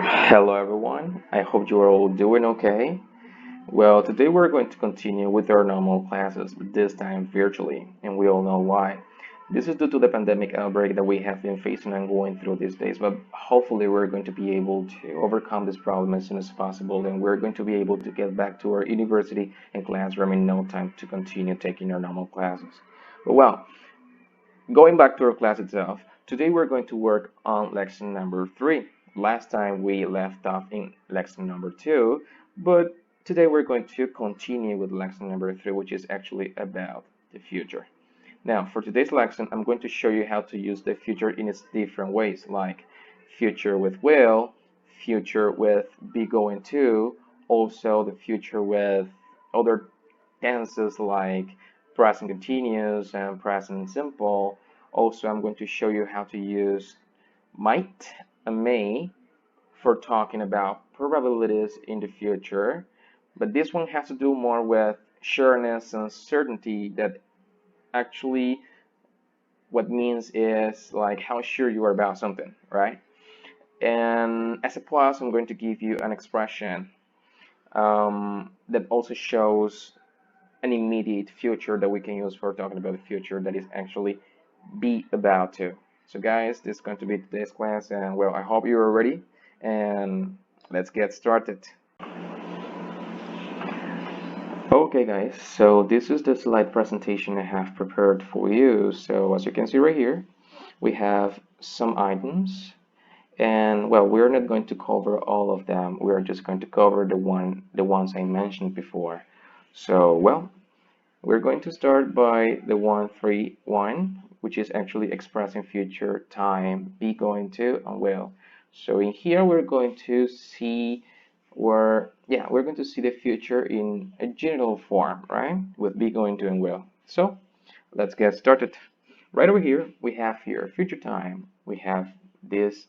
Hello everyone, I hope you are all doing okay. Well, today we're going to continue with our normal classes, but this time virtually, and we all know why. This is due to the pandemic outbreak that we have been facing and going through these days, but hopefully we're going to be able to overcome this problem as soon as possible, and we're going to be able to get back to our university and classroom in no time to continue taking our normal classes. But well, going back to our class itself, today we're going to work on lesson number 3. Last time we left off in lesson number 2, but today we're going to continue with lesson number 3, which is actually about the future. Now, for today's lesson, I'm going to show you how to use the future in its different ways, like future with will, future with be going to, also the future with other tenses like present continuous and present simple. Also, I'm going to show you how to use might and may for talking about probabilities in the future. But this one has to do more with sureness and certainty, that actually what means is like how sure you are about something, right? And as a plus, I'm going to give you an expression that also shows an immediate future that we can use for talking about the future, that is actually be about to. So guys, this is going to be today's class, and well, I hope you are ready, and let's get started. Okay guys, so this is the slide presentation I have prepared for you. So as you can see right here, we have some items, and well, we're not going to cover all of them. We're just going to cover the ones I mentioned before. So well, we're going to start by the 131, which is actually expressing future time, be going to, and will. So in here, we're going to see we're going to see the future in a genital form, right? With be going to and will. So let's get started. Right over here, we have here future time. We have this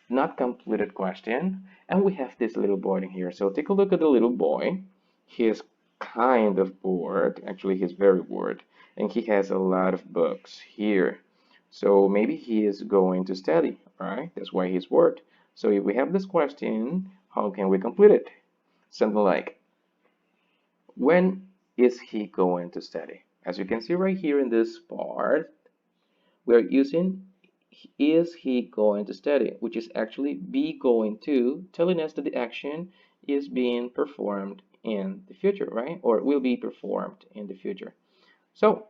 not completed question, and we have this little boy in here. So take a look at the little boy. He is kind of bored. Actually, he's very bored, and he has a lot of books here. So maybe he is going to study, right? That's why he's bored. So if we have this question, how can we complete it? Something like, when is he going to study? As you can see right here in this part, we're using is he going to study, which is actually be going to, telling us that the action is being performed in the future, right? Or will be performed in the future. So,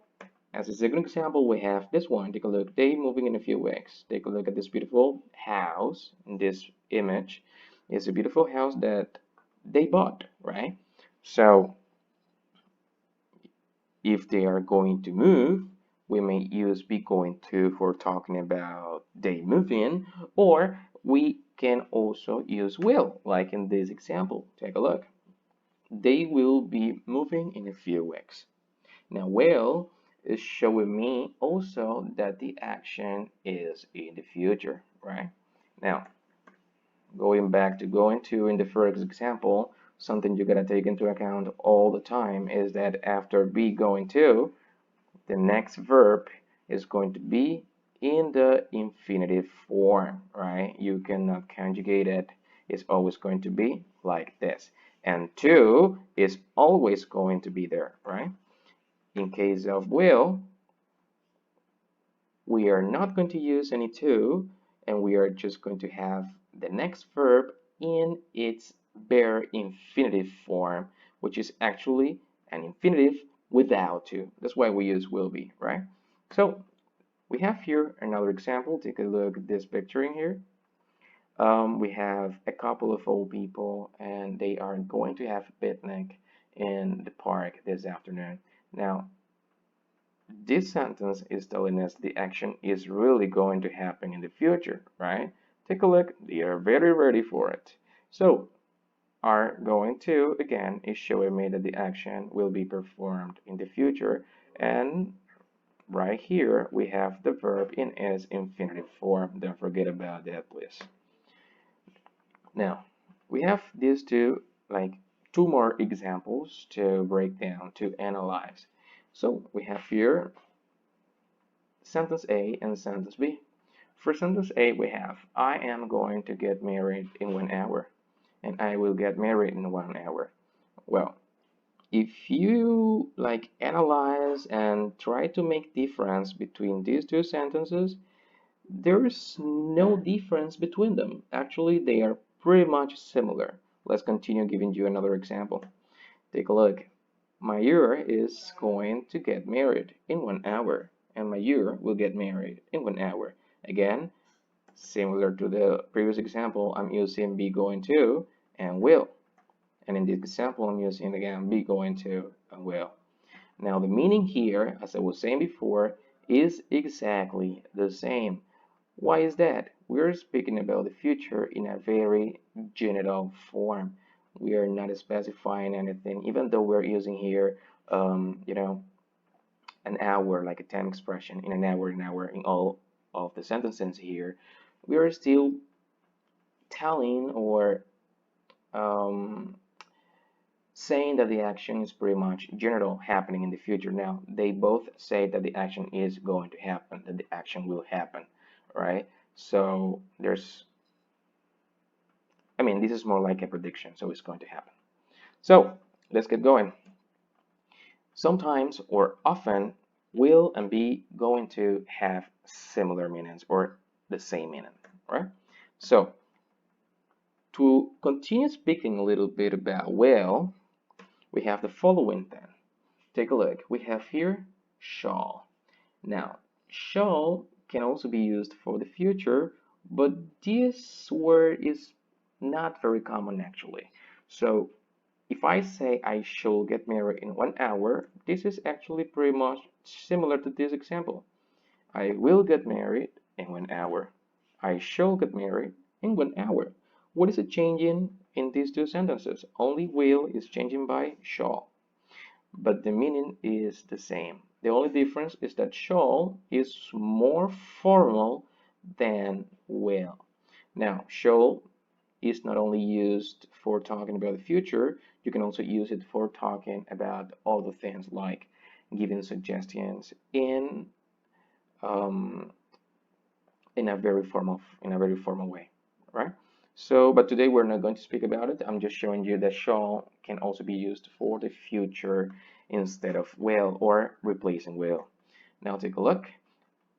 as a second example, we have this one. Take a look. They moving in a few weeks. Take a look at this beautiful house in this image. It's a beautiful house that they bought, right? So, if they are going to move, we may use be going to for talking about they move in, or we can also use will, like in this example. Take a look. They will be moving in a few weeks. Now, will is showing me also that the action is in the future, right? Now, going back to going to in the first example, something you gotta take into account all the time is that after be going to, the next verb is going to be in the infinitive form, right? You cannot conjugate it. It's always going to be like this. And to is always going to be there, right? In case of will, we are not going to use any to, and we are just going to have the next verb in its bare infinitive form, which is actually an infinitive without to. That's why we use will be, right? So we have here another example. Take a look at this picture in here. We have a couple of old people, and they are going to have a picnic in the park this afternoon. Now, this sentence is telling us the action is really going to happen in the future, right? Take a look. They are very ready for it. So, are going to, again, is showing me that the action will be performed in the future. And right here, we have the verb in its infinitive form. Don't forget about that, please. Now, we have these two more examples to break down, to analyze. So we have here sentence A and sentence B. For sentence A, we have I am going to get married in 1 hour, and I will get married in 1 hour. Well, if you like analyze and try to make difference between these two sentences, there is no difference between them. Actually, they are pretty much similar. Let's continue giving you another example. Take a look. Mayur is going to get married in 1 hour, and Mayur will get married in 1 hour. Again, similar to the previous example, I'm using be going to and will. And in this example, I'm using again be going to and will. Now the meaning here, as I was saying before, is exactly the same. Why is that? We're speaking about the future in a very general form. We are not specifying anything, even though we're using here, you know, an hour, like a time expression in an hour in all of the sentences here. We are still telling or um, saying that the action is pretty much general happening in the future. Now, they both say that the action is going to happen, that the action will happen, right? So I mean, this is more like a prediction, so it's going to happen. So let's get going. Sometimes or often, will and be going to have similar meanings or the same meaning, right? So to continue speaking a little bit about will, we have the following then. Take a look. We have here shall. Now, shall can also be used for the future, but this word is not very common actually. So if I say I shall get married in 1 hour, this is actually pretty much similar to this example. I will get married in 1 hour. I shall get married in 1 hour. What is it changing in these two sentences? Only will is changing by shall, but the meaning is the same. The only difference is that shall is more formal than will. Now, shall is not only used for talking about the future, you can also use it for talking about other things like giving suggestions um, in a very formal way, right? So, but today we're not going to speak about it. I'm just showing you that shall can also be used for the future instead of will or replacing will. Now take a look.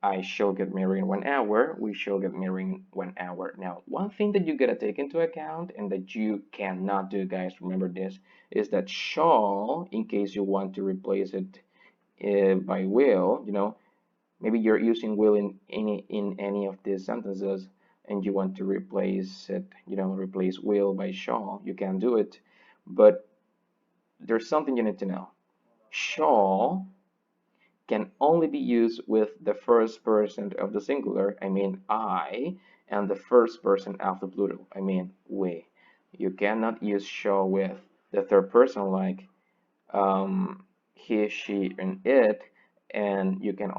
I shall get married in 1 hour. We shall get married in 1 hour. Now, one thing that you gotta take into account and that you cannot do, guys, remember this, is that shall, in case you want to replace it by will, maybe you're using will in any of these sentences and you want to replace it, replace will by shall. You can do it, but there's something you need to know. Shall can only be used with the first person of the singular, I mean I, and the first person of the plural, I mean we. You cannot use shall with the third person like he, she, and it, and you cannot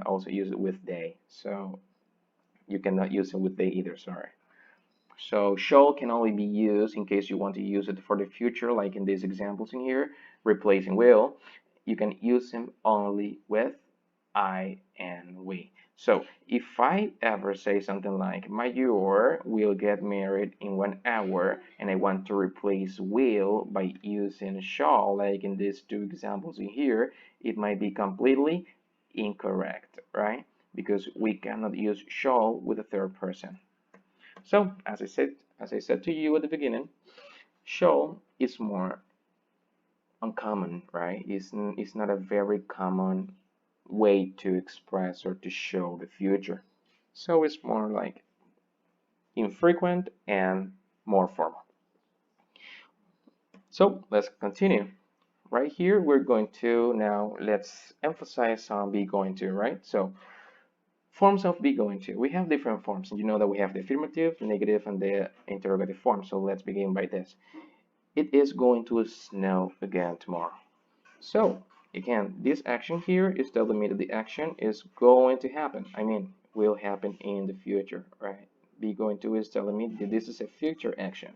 also use it with they. So you cannot use it with they either, sorry. So shall can only be used in case you want to use it for the future, like in these examples in here, replacing will. You can use them only with I and we. So if I ever say something like Mayur will get married in 1 hour and I want to replace will by using shall, like in these two examples in here, it might be completely incorrect, right? Because we cannot use shall with a third person. So as I said to you at the beginning, shall is more uncommon, right? It's not a very common way to express or to show the future. So it's more like infrequent and more formal. So let's continue. Right here, we're going to now let's emphasize on be going to, right? So forms of be going to. We have different forms. You know that we have the affirmative, negative, and the interrogative form. So let's begin by this. It is going to snow again tomorrow. So again, this action here is telling me that the action is going to happen. I mean, will happen in the future, right? Be going to is telling me that this is a future action.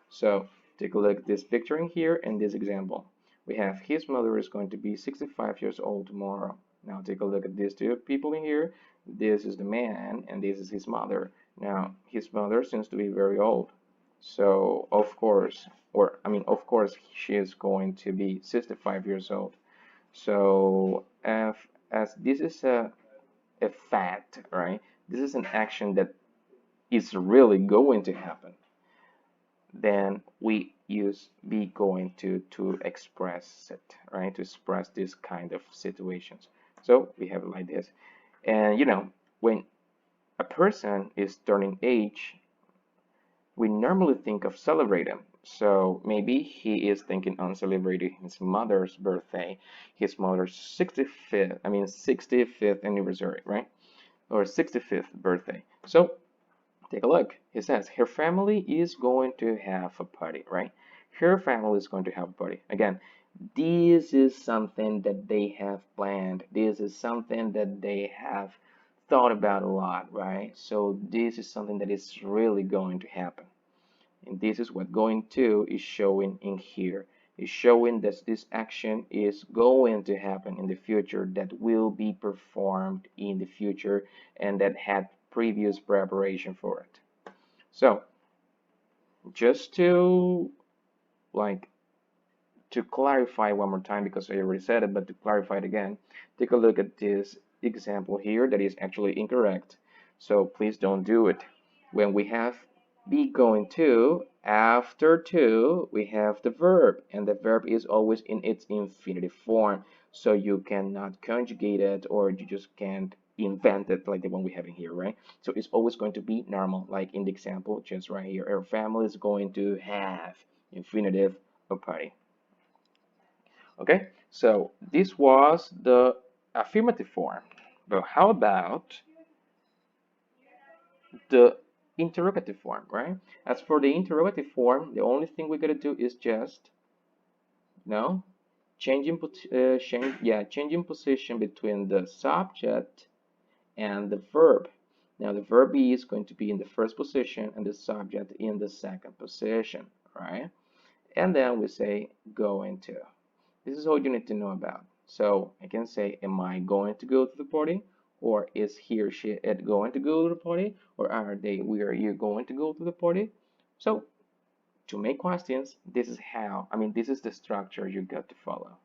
So take a look at this picture in here and this example. We have his mother is going to be 65 years old tomorrow. Now take a look at these two people in here. This is the man and this is his mother. Now his mother seems to be very old. So of course, of course she is going to be 65 years old. So if, as this is a fact, right? This is an action that is really going to happen. Then we use be going to express it, right? To express this kind of situations. So we have it like this. And when a person is turning age, we normally think of celebrating. So maybe he is thinking on celebrating his mother's birthday, his mother's 65th anniversary, right? Or 65th birthday. So take a look. He says her family is going to have a party, right? Her family is going to have a party. Again, this is something that they have planned. This is something that they have thought about a lot, right? So this is something that is really going to happen. And this is what going to is showing in here. Is showing that this action is going to happen in the future, that will be performed in the future, and that had previous preparation for it. So just to like to clarify one more time, because I already said it, but to clarify it again, take a look at this example here that is actually incorrect. So please don't do it. When we have be going to, after to, we have the verb, and the verb is always in its infinitive form. So you cannot conjugate it, or you just can't invent it like the one we have in here, right? So it's always going to be normal, like in the example just right here. Our family is going to have infinitive of party. Okay, so this was the affirmative form. But how about the interrogative form, right? As for the interrogative form, the only thing we gotta do is just, no, changing position between the subject and the verb. Now the verb is going to be in the first position and the subject in the second position, right? And then we say going to. This is all you need to know about. So I can say, am I going to go to the party? Or is he or she it going to go to the party? Or are they, we are you going to go to the party? So to make questions, this is this is the structure you got to follow.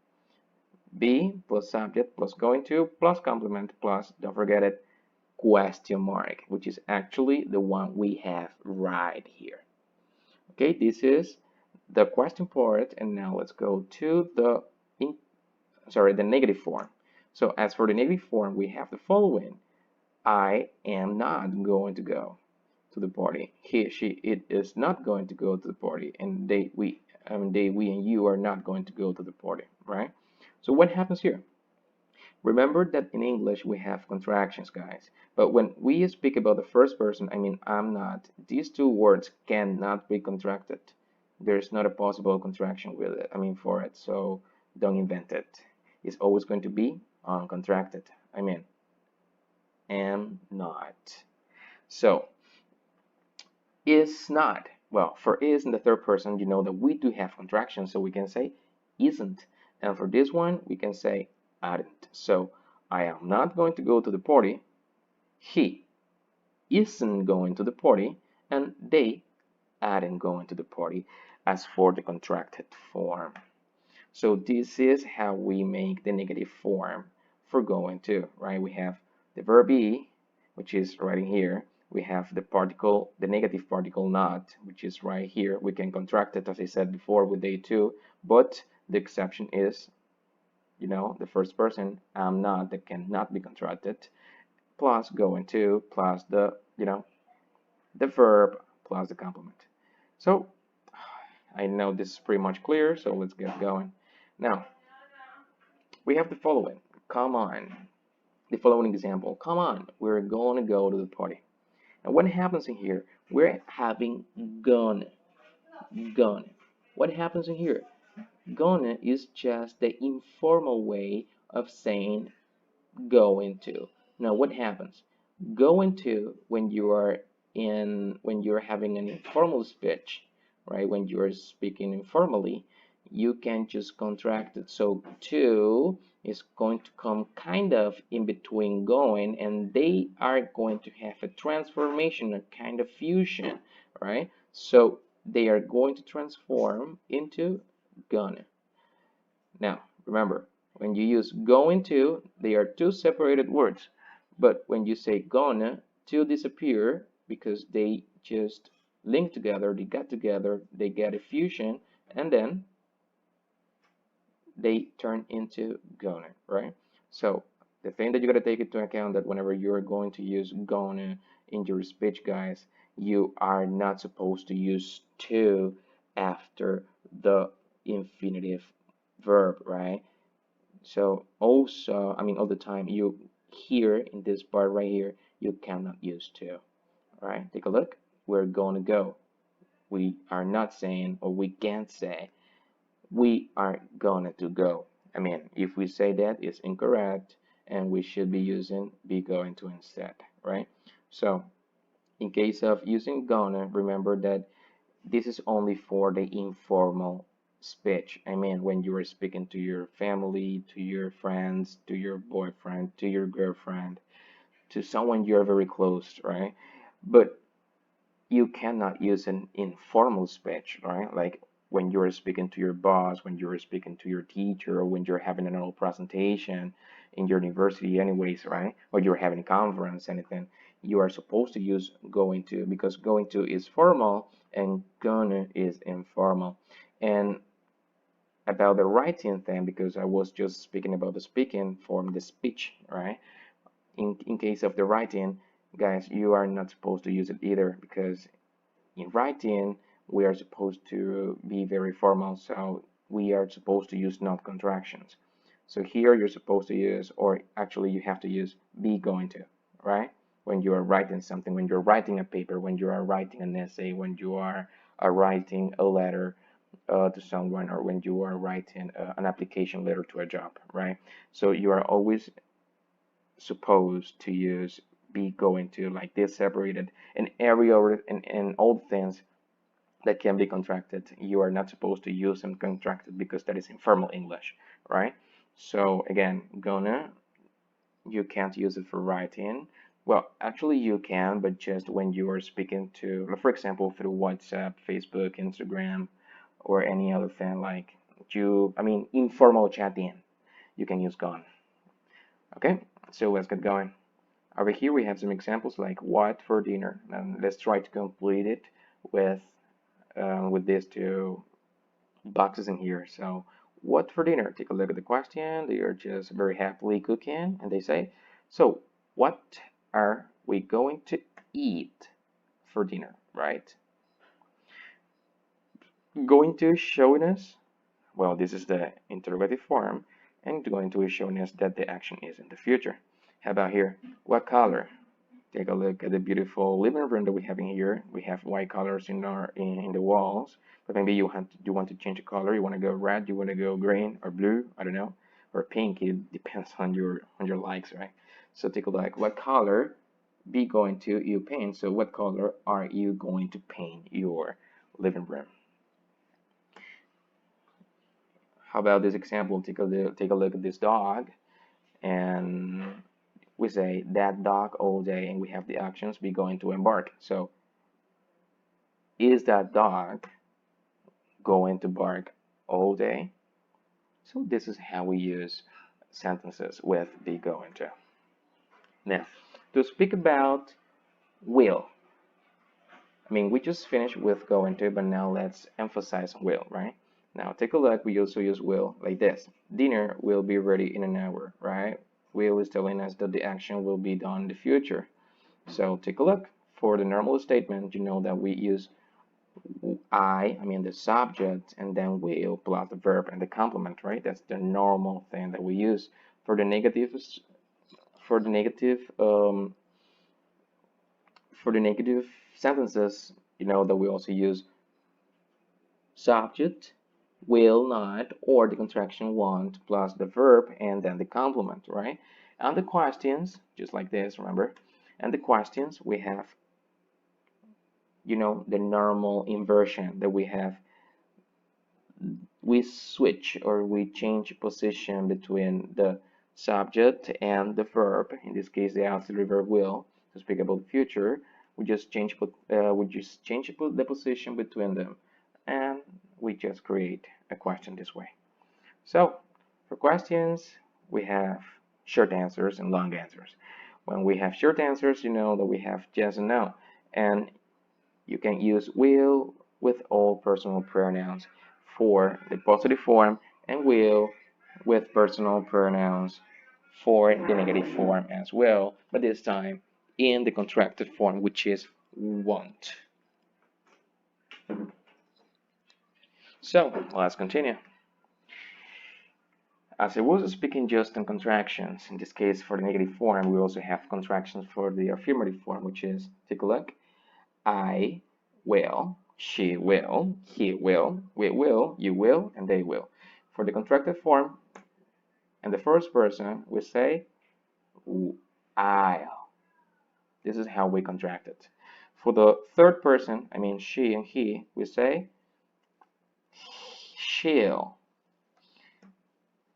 Be plus subject plus going to plus complement plus, don't forget it, question mark, which is actually the one we have right here. Okay, this is the question part, and now let's go to the the negative form. So as for the negative form, we have the following. I am not going to go to the party. He, she, it is not going to go to the party, and we, and you are not going to go to the party, right? So what happens here? Remember that in English we have contractions, guys. But when we speak about the first person, I'm not, these two words cannot be contracted. There's not a possible contraction with it, for it. So don't invent it. It's always going to be uncontracted. Am not. So is not. Well, for is in the third person, you know that we do have contractions, so we can say isn't. And for this one, we can say aren't. So I am not going to go to the party. He isn't going to the party, and they aren't going to the party as for the contracted form. So this is how we make the negative form for going to, right? We have the verb be, which is right in here. We have the particle, the negative particle not, which is right here. We can contract it, as I said before, with day two, but the exception is, the first person, am not, that cannot be contracted, plus going to, plus the verb, plus the complement. So I know this is pretty much clear, so let's get going. Now, we have the following. Come on. The following example. Come on, we're going to go to the party. And what happens in here? We're having gonna. Gonna. What happens in here? Gonna is just the informal way of saying going to. Now, what happens? Going to, when you are when you're having an informal speech, right? When you're speaking informally, you can just contract it. So to is going to come kind of in between going, and they are going to have a transformation, a kind of fusion, right? So they are going to transform into gonna. Now, remember, when you use going to, they are two separated words. But when you say gonna, to disappear because they just link together, they get a fusion, and then they turn into gonna, right? So the thing that you gotta take into account that whenever you're going to use gonna in your speech, guys, you are not supposed to use to after the infinitive verb, right? So also, I mean, all the time, you here in this part right here, you cannot use to. All right, take a look. We're going to go. We are not saying, or we can't say, we are going to go. I mean, if we say that, it's incorrect, and we should be using be going to instead, right? So, in case of using gonna, remember that this is only for the informal speech. I mean, when you are speaking to your family, to your friends, to your boyfriend, to your girlfriend, to someone you're very close, right? But you cannot use an informal speech, right? Like when you're speaking to your boss, when you're speaking to your teacher, or when you're having an annual presentation in your university, anyways, right? Or you're having a conference, anything, you are supposed to use going to because going to is formal and gonna is informal. And about the writing thing, because I was just speaking about the speaking form, the speech, right? In case of the writing, guys, you are not supposed to use it either because in writing, we are supposed to be very formal, so we are supposed to use not contractions. So here you're supposed to use, or actually you have to use be going to, right? When you are writing something, when you're writing a paper, when you are writing an essay, when you are writing a letter to someone, or when you are writing an application letter to a job, right? So you are always supposed to use be going to like this separated and every other and all things that can be contracted. You are not supposed to use them contracted because that is informal English, right? So again, gonna, you can't use it for writing. Well, actually you can, but just when you are speaking to, for example, through WhatsApp, Facebook, Instagram, or any other thing like I mean, informal chatting, you can use gone. Okay, so let's get going. Over here we have some examples like what for dinner, and let's try to complete it with these two boxes in here. So, what for dinner? Take a look at the question. They are just very happily cooking, and they say, so what are we going to eat for dinner, right? Going to is showing us, well, this is the interrogative form, and going to is showing us that the action is in the future. How about here? What color? Take a look at the beautiful living room that we have in here. We have white colors in our in the walls, but maybe you want to change the color. You want to go red, you want to go green or blue, I don't know, or pink. It depends on your likes, right? So take a look. What color be going to you paint? So what color are you going to paint your living room? How about this example? Take a look at this dog, and we say that dog all day, and we have the actions be going to embark. So is that dog going to bark all day? So this is how we use sentences with be going to. Now, to speak about will, I mean, we just finished with going to, but now let's emphasize will, right? Now, take a look. We also use will like this. Dinner will be ready in an hour, right? Will is telling us that the action will be done in the future. So take a look. For the normal statement, you know that we use I mean the subject, and then will plus the verb and the complement, right? That's the normal thing that we use. For the negatives, for the negative, for the negative sentences, you know that we also use subject, will not, or the contraction want plus the verb and then the complement, right? And the questions, just like this, remember? And the questions, we have, you know, the normal inversion that we have we switch or we change position between the subject and the verb. In this case, the auxiliary verb will to speak about the future. We just change the position between them, and we just create a question this way. So for questions, we have short answers and long answers. When we have short answers, you know that we have yes and no, and you can use will with all personal pronouns for the positive form and will with personal pronouns for the negative form as well, but this time in the contracted form, which is want. So let's continue. As I was speaking just on contractions, in this case for the negative form, we also have contractions for the affirmative form, which is, take a look, I will, she will, he will, we will, you will, and they will. For the contracted form, in the first person, we say I'll. This is how we contract it. For the third person, I mean she and he, we say she'll.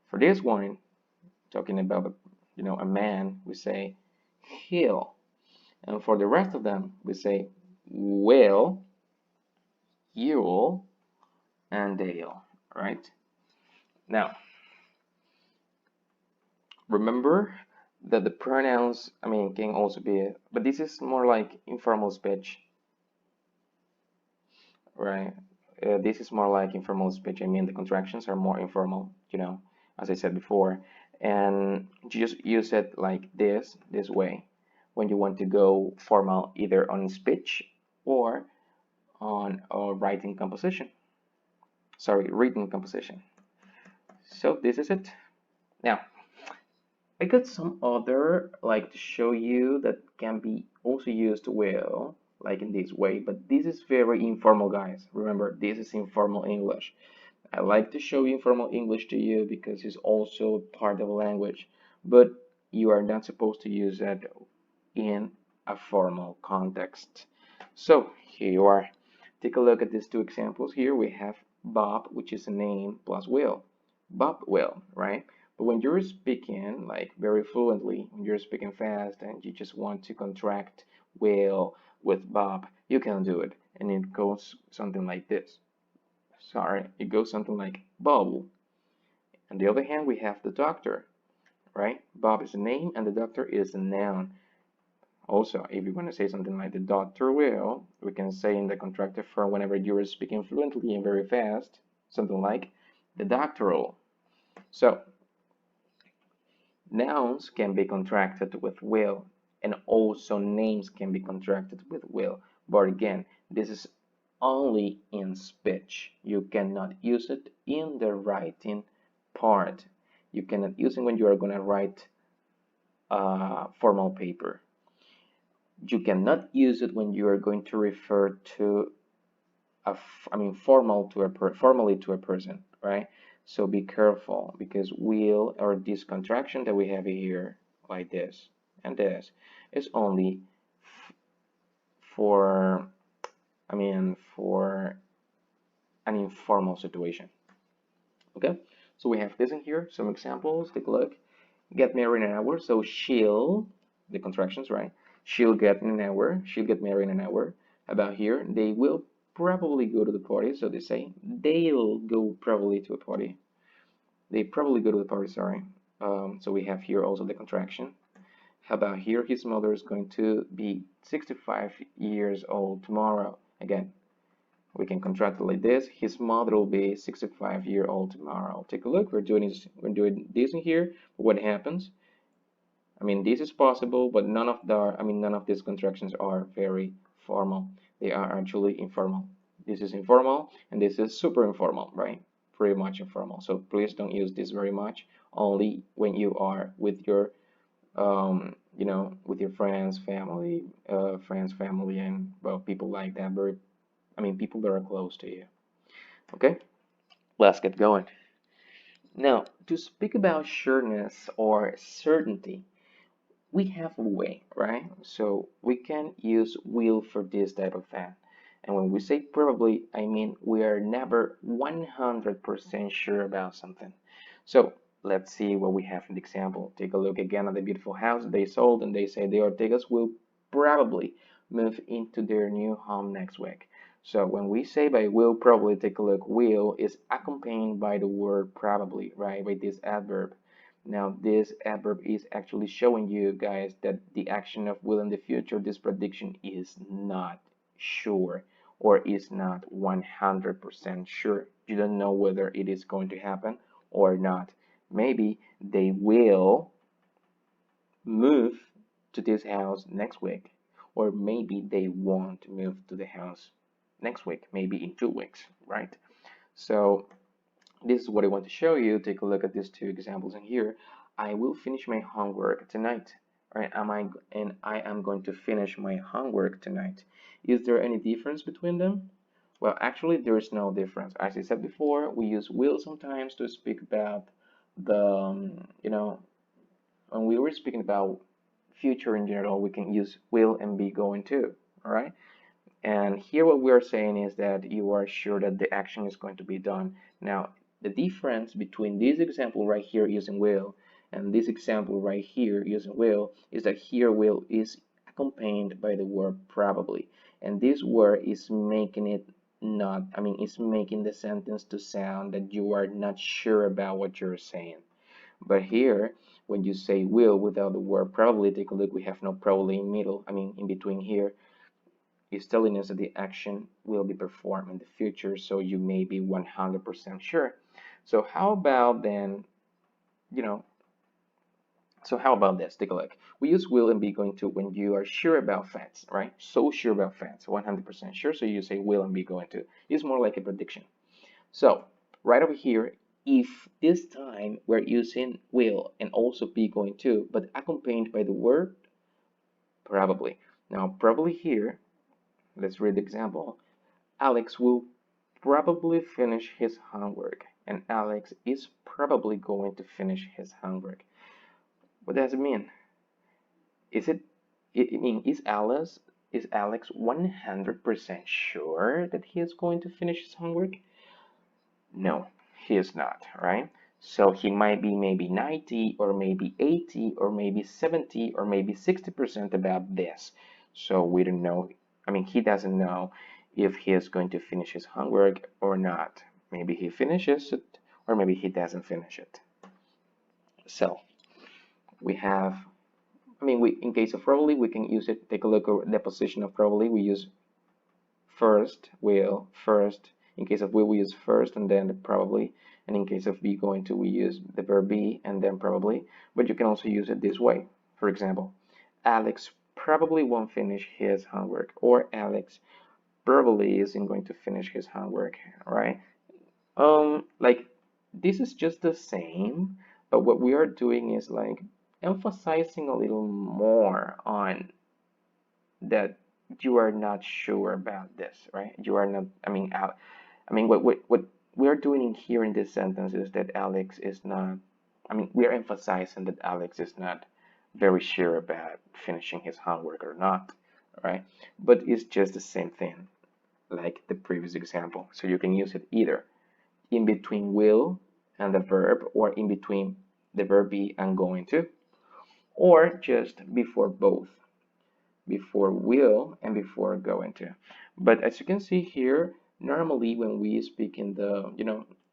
For this one, talking about a man, we say he'll. And for the rest of them, we say will, you'll, and they'll. Right? Now, remember that the pronouns, can also be, but this is more like informal speech, right? This is more like informal speech. I mean, the contractions are more informal, as I said before. And you just use it like this way, when you want to go formal either on speech or on writing composition. Sorry, written composition. So this is it. Now, I got some other like to show you that can be also used well, like in this way, but this is very informal, guys. Remember, this is informal English. I like to show informal English to you because it's also part of a language, but you are not supposed to use that in a formal context. So here you are. Take a look at these two examples here. We have Bob, which is a name, plus Will. Bob will, right? But when you're speaking like very fluently, when you're speaking fast and you just want to contract will with Bob, you can do it. And it goes something like this. Sorry, it goes something like Bob. On the other hand, we have the doctor, right? Bob is a name and the doctor is a noun. Also, if you want to say something like the doctor will, we can say in the contracted form whenever you are speaking fluently and very fast, something like the doctoral. So, nouns can be contracted with will, and also names can be contracted with will. But again, this is only in speech. You cannot use it in the writing part. You cannot use it when you are going to write formal paper. You cannot use it when you are going to refer to formally to a person, right? So be careful because will or this contraction that we have here, like this and this, is only for for an informal situation. Okay, so we have this in here, some examples. Take a look. Get married in an hour. So she'll, the contractions, right? She'll get in an hour. She'll get married in an hour. About here, they will probably go to the party. So they say they'll go probably to a party. They probably go to the party, sorry. So we have here also the contraction. How about here? His mother is going to be 65 years old tomorrow. Again, we can contract it like this. His mother will be 65-year-old tomorrow. Take a look. We're doing this in here. What happens? This is possible, but none of these contractions are very formal. They are actually informal. This is informal, and this is super informal, right? Pretty much informal. So please don't use this very much. Only when you are with your, with your friends, family, and well, people like that. People that are close to you. Okay, let's get going. Now, to speak about sureness or certainty, we have a way, right? So we can use will for this type of thing. And when we say probably, I mean we are never 100% sure about something. So let's see what we have in the example. Take a look again at the beautiful house they sold, and they say the Ortegas will probably move into their new home next week. So when we say by will probably, take a look, will is accompanied by the word probably, right? By this adverb. Now this adverb is actually showing you guys that the action of will in the future, this prediction is not sure or is not 100% sure. You don't know whether it is going to happen or not. Maybe they will move to this house next week, or maybe they won't move to the house next week, maybe in 2 weeks, right? So this is what I want to show you. Take a look at these two examples in here. I will finish my homework tonight. Right? I am going to finish my homework tonight. Is there any difference between them? Well, actually, there is no difference. As I said before, we use will sometimes to speak about the, when we were speaking about future in general, we can use will and be going to. All right. And here what we are saying is that you are sure that the action is going to be done. Now, the difference between this example right here using will and this example right here using will is that here will is accompanied by the word probably. And this word is making it not, it's making the sentence to sound that you are not sure about what you're saying. But here, when you say will without the word probably, take a look, we have no probably in middle, in between here is telling us that the action will be performed in the future, so you may be 100% sure. So how about then, you know, so how about this? Take a look. We use will and be going to when you are sure about facts, right? So sure about facts, 100% sure, so you say will and be going to. It's more like a prediction. So right over here, if this time we're using will and also be going to, but accompanied by the word probably. Now probably here, let's read the example. Alex will probably finish his homework, and Alex is probably going to finish his homework. What does it mean? Is it, is Alex 100% sure that he is going to finish his homework? No, he is not, right? So he might be maybe 90 or maybe 80 or maybe 70 or maybe 60% about this. So we don't know. He doesn't know if he is going to finish his homework or not. Maybe he finishes it or maybe he doesn't finish it. So we have, in case of probably, we can use it. Take a look at the position of probably. We use first, will, first. In case of will, we use first and then the probably. And in case of be going to, we use the verb be and then probably. But you can also use it this way. For example, Alex probably won't finish his homework, or Alex probably isn't going to finish his homework, right? Like this is just the same, but what we are doing is like emphasizing a little more on that you are not sure about this, right? You are not, what we are doing in here in this sentence is that Alex is not, we are emphasizing that Alex is not very sure about finishing his homework or not, right? But it's just the same thing like the previous example. So you can use it either in between will and the verb, or in between the verb be and going to, or just before both, before will and before going to. But as you can see here, normally when we speak in the,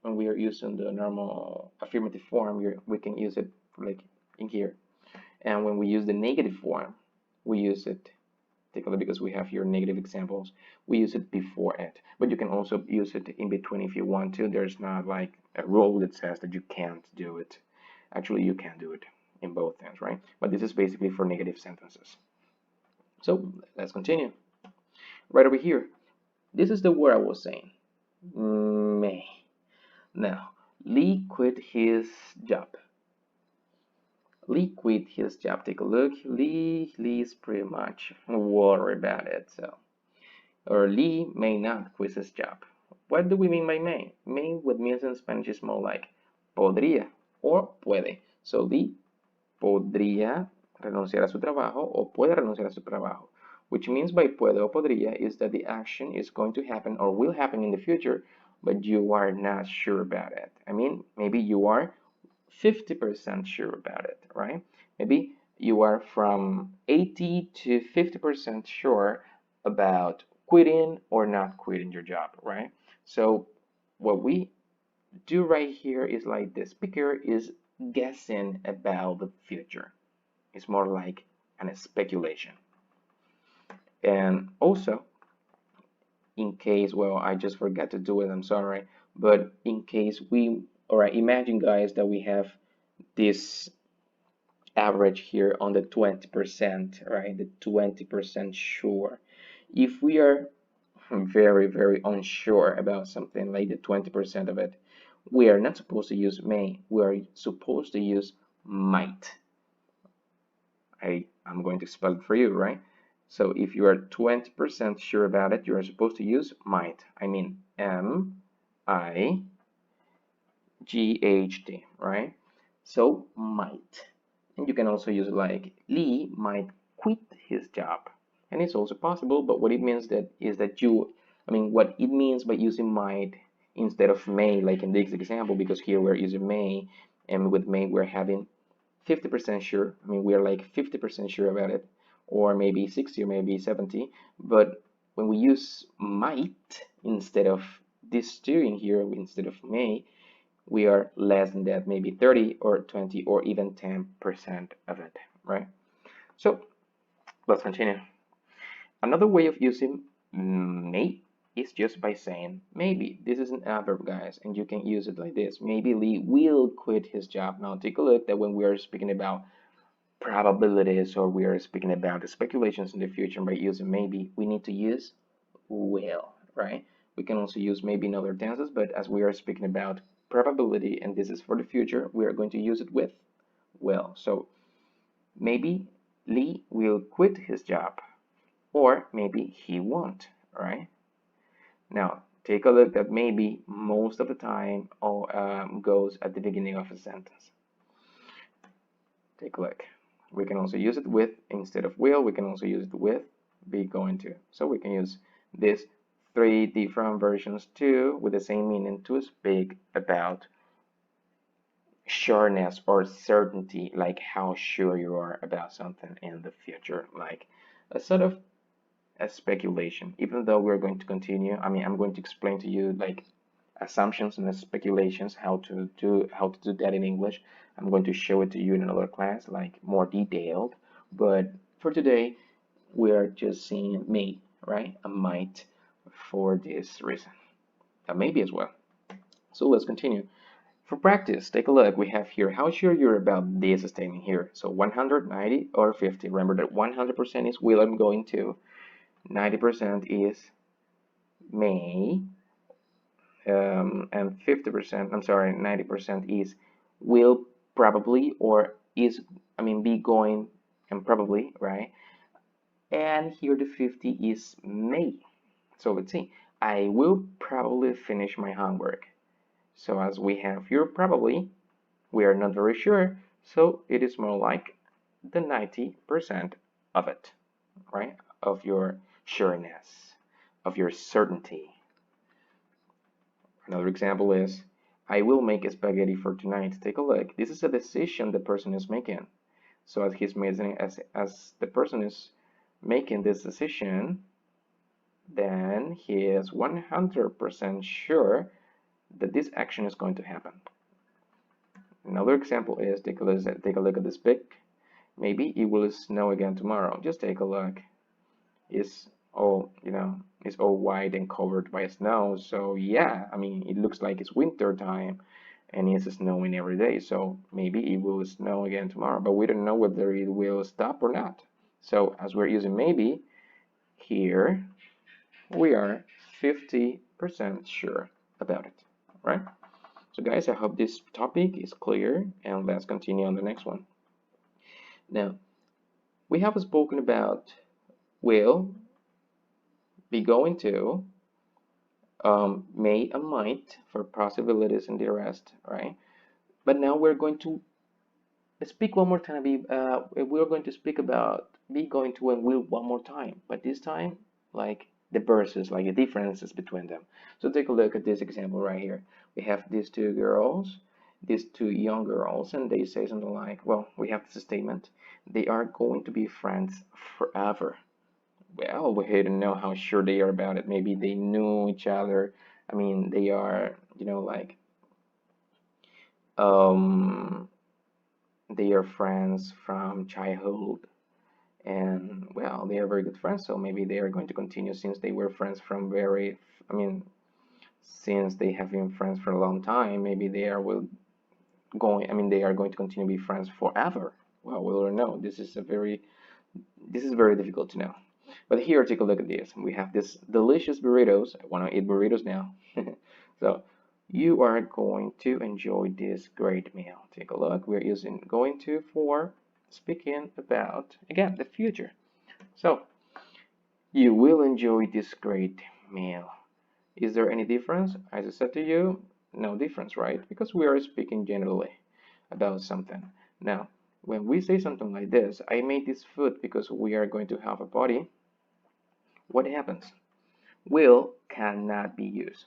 when we are using the normal affirmative form, we can use it like in here. And when we use the negative form, we use it, take a look because we have here negative examples, we use it before it. But you can also use it in between if you want to. There's not like a rule that says that you can't do it. Actually, you can do it in both ends, right? But this is basically for negative sentences. So let's continue. Right over here, this is the word I was saying. May. Now, Lee quit his job. Lee quit his job. Take a look. Lee's pretty much worried about it. So, or Lee may not quit his job. What do we mean by may? May, what means in Spanish is more like podría or puede. So Lee podría renunciar a su trabajo o puede renunciar a su trabajo. which means by puede o podría is that the action is going to happen or will happen in the future, but you are not sure about it. I mean, maybe you are 50% sure about it, right? Maybe you are from 80 to 50% sure about quitting or not quitting your job, right? So what we do right here is like the speaker is guessing about the future. It's more like an speculation. And also, in case, well, I just forgot to do it, I'm sorry, but in case we, all right, imagine guys that we have this average here on the 20%, right? The 20% sure. If we are very, very unsure about something like the 20% of it, we are not supposed to use may, we are supposed to use might. I'm going to spell it for you, right? So if you are 20% sure about it, you are supposed to use might. I mean M-I-G-H-T, right? So might. And you can also use like Lee might quit his job. And it's also possible, but what it means that is that you, I mean, what it means by using might instead of may, like in this example, because here we're using may, and with may we're having 50% sure. I mean, we're like 50% sure about it, or maybe 60 or maybe 70. But when we use might instead of this two in here, instead of may, we are less than that, maybe 30 or 20 or even 10% of it, right? So let's continue. Another way of using may is just by saying maybe. This is an adverb, guys, and you can use it like this. Maybe Lee will quit his job. Now take a look that when we are speaking about probabilities or we are speaking about the speculations in the future by using maybe, we need to use will, right? We can also use maybe in other tenses, but as we are speaking about probability and this is for the future, we are going to use it with will. So maybe Lee will quit his job, or maybe he won't, right? Now take a look that maybe most of the time goes at the beginning of a sentence. Take a look. We can also use it with, instead of will, we can also use it with be going to. So we can use this three different versions too with the same meaning to speak about sureness or certainty, like how sure you are about something in the future, like a sort of a speculation. Even though we're going to continue, I mean, I'm going to explain to you like assumptions and speculations, how to do that in English. I'm going to show it to you in another class, like more detailed. But for today, we are just seeing may, right? A might for this reason. A maybe as well. So let's continue. For practice, take a look. We have here, how sure you're about this statement here. So 190 or 50. Remember that 100% is will, I'm going to. 90% is may. And 50%, I'm sorry, 90% is will probably or is, I mean, be going and probably, right? And here the 50 is may. So let's see. I will probably finish my homework. So as we have here probably, we are not very sure. So it is more like the 90% of it, right? Of your sureness, of your certainty. Another example is, I will make spaghetti for tonight. Take a look. This is a decision the person is making. So as he's making, as the person is making this decision, then he is 100% sure that this action is going to happen. Another example is, take a look at this pic. Maybe it will snow again tomorrow. Just take a look. It's all, it's all white and covered by snow. So yeah, I mean, it looks like it's winter time and it's snowing every day. So maybe it will snow again tomorrow, but we don't know whether it will stop or not. So as we're using maybe here, we are 50% sure about it, right? So guys, I hope this topic is clear and let's continue on the next one. Now, we have spoken about will, be going to, may and might for possibilities and the rest, right? But now we're going to speak one more time. We're going to speak about be going to and will one more time, but this time, like the verses, like the differences between them. So take a look at this example right here. We have these two girls, these two young girls, and they say something like, well, we have this statement, they are going to be friends forever. Well, we don't know how sure they are about it. Maybe they knew each other. I mean, they are, um, they are friends from childhood, and well, they are very good friends. So maybe they are going to continue since they were friends from I mean, since they have been friends for a long time. Maybe they are will going. I mean, they are going to continue to be friends forever. Well, we don't know. This is very difficult to know. But here, take a look at this. We have this delicious burritos. I want to eat burritos now. So you are going to enjoy this great meal. Take a look. We're using going to for speaking about, again, the future. So you will enjoy this great meal. Is there any difference? As I said to you, no difference, right? Because we are speaking generally about something. Now, when we say something like this, I made this food because we are going to have a party. What happens? Will cannot be used.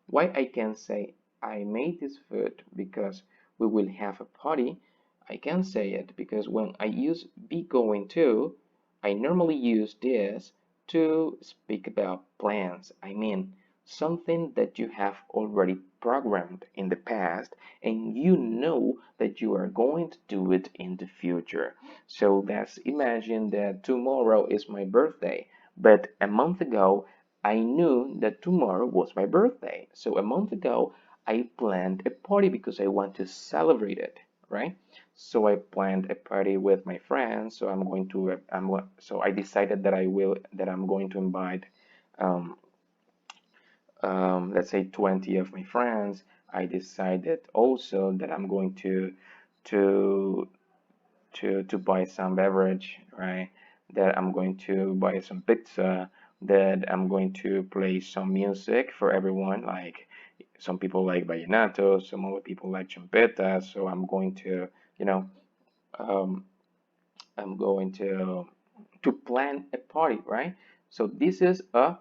Why I can say I made this food because we will have a party? I can say it because when I use be going to, I normally use this to speak about plans. I mean, something that you have already programmed in the past and you know that you are going to do it in the future. So let's imagine that tomorrow is my birthday, but a month ago I knew that tomorrow was my birthday. So a month ago, I planned a party because I want to celebrate it, right? So I planned a party with my friends. So so I decided that I'm going to invite, um, let's say 20 of my friends. I decided also that I'm going to to buy some beverage, right? That I'm going to buy some pizza, that I'm going to play some music for everyone. Like some people like vallenato, some other people like champeta. So you know, um, I'm going to plan a party, right? So this is a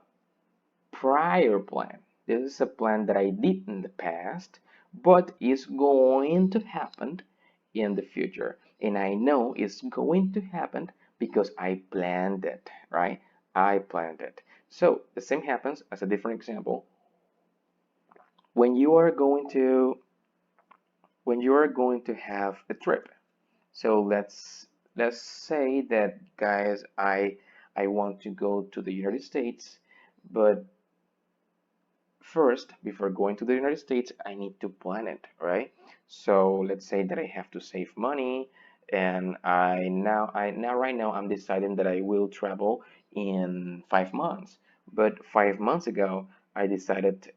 prior plan. This is a plan that I did in the past, but is going to happen in the future. And I know it's going to happen because I planned it, right? I planned it. So the same happens as a different example when you are going to have a trip. So let's say that guys, I want to go to the United States, but first, before going to the United States, I need to plan it, right? So let's say that I have to save money, and I now right now I'm deciding that I will travel in 5 months. But 5 months ago, I decided.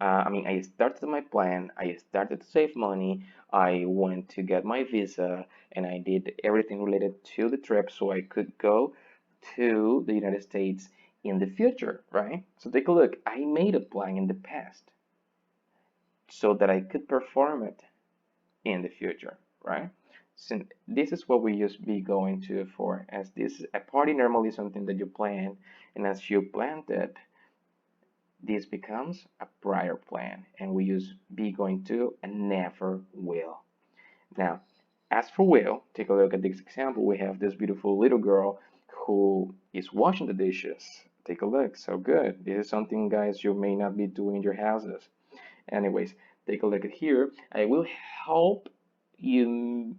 I started my plan. I started to save money. I went to get my visa, and I did everything related to the trip so I could go to the United States in the future, right? So take a look. I made a plan in the past so that I could perform it in the future, right? So this is what we use be going to for, as this a party normally is something that you plan, and as you planned it, this becomes a prior plan, and we use be going to and never will. Now, as for will, take a look at this example. We have this beautiful little girl who is washing the dishes. Take a look, so good. This is something, guys, you may not be doing in your houses. Anyways, take a look at here. I will help you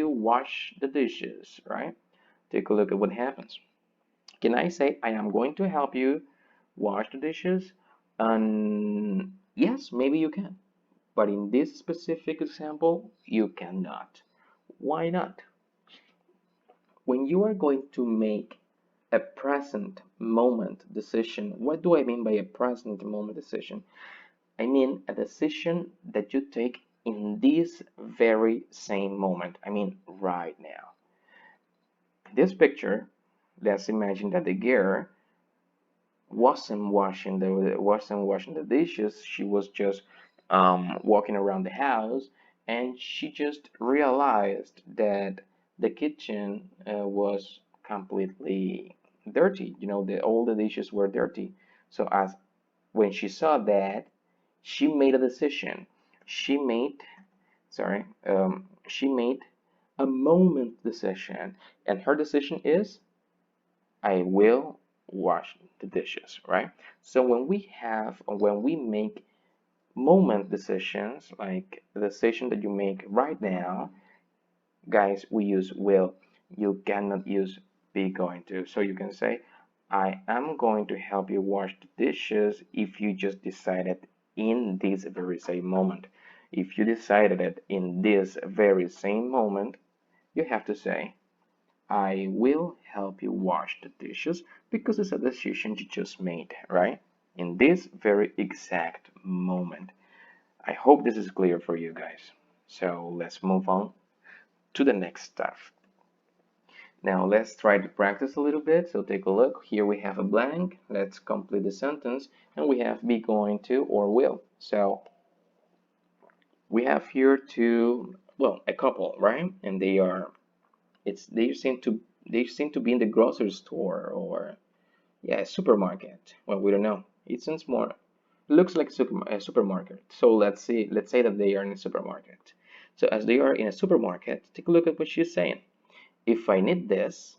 wash the dishes, right? Take a look at what happens. Can I say I am going to help you wash the dishes? Yes, maybe you can. But in this specific example, you cannot. Why not? When you are going to make a present moment decision, what do I mean by a present moment decision? I mean a decision that you take in this very same moment. I mean right now. In this picture, let's imagine that the girl wasn't washing the dishes. She was just walking around the house, and she just realized that the kitchen was completely dirty. All the dishes were dirty. So as when she saw that, she made a decision. She made, she made a moment decision, and her decision is, I will wash the dishes, right? So when we make moment decisions, like the decision that you make right now, guys, we use will. You cannot use be going to. So you can say, I am going to help you wash the dishes if you just decided in this very same moment. If you decided it in this very same moment, you have to say, I will help you wash the dishes because it's a decision you just made, right? In this very exact moment. I hope this is clear for you guys. So let's move on to the next stuff. Now let's try to practice a little bit. So take a look. Here we have a blank. Let's complete the sentence. And we have be going to or will. So we have here two, well, a couple, right? And they seem to be in the grocery store or yeah, supermarket. Well, we don't know. It seems more looks like a supermarket. So let's say that they are in a supermarket. So as they are in a supermarket, take a look at what she's saying. If I need this,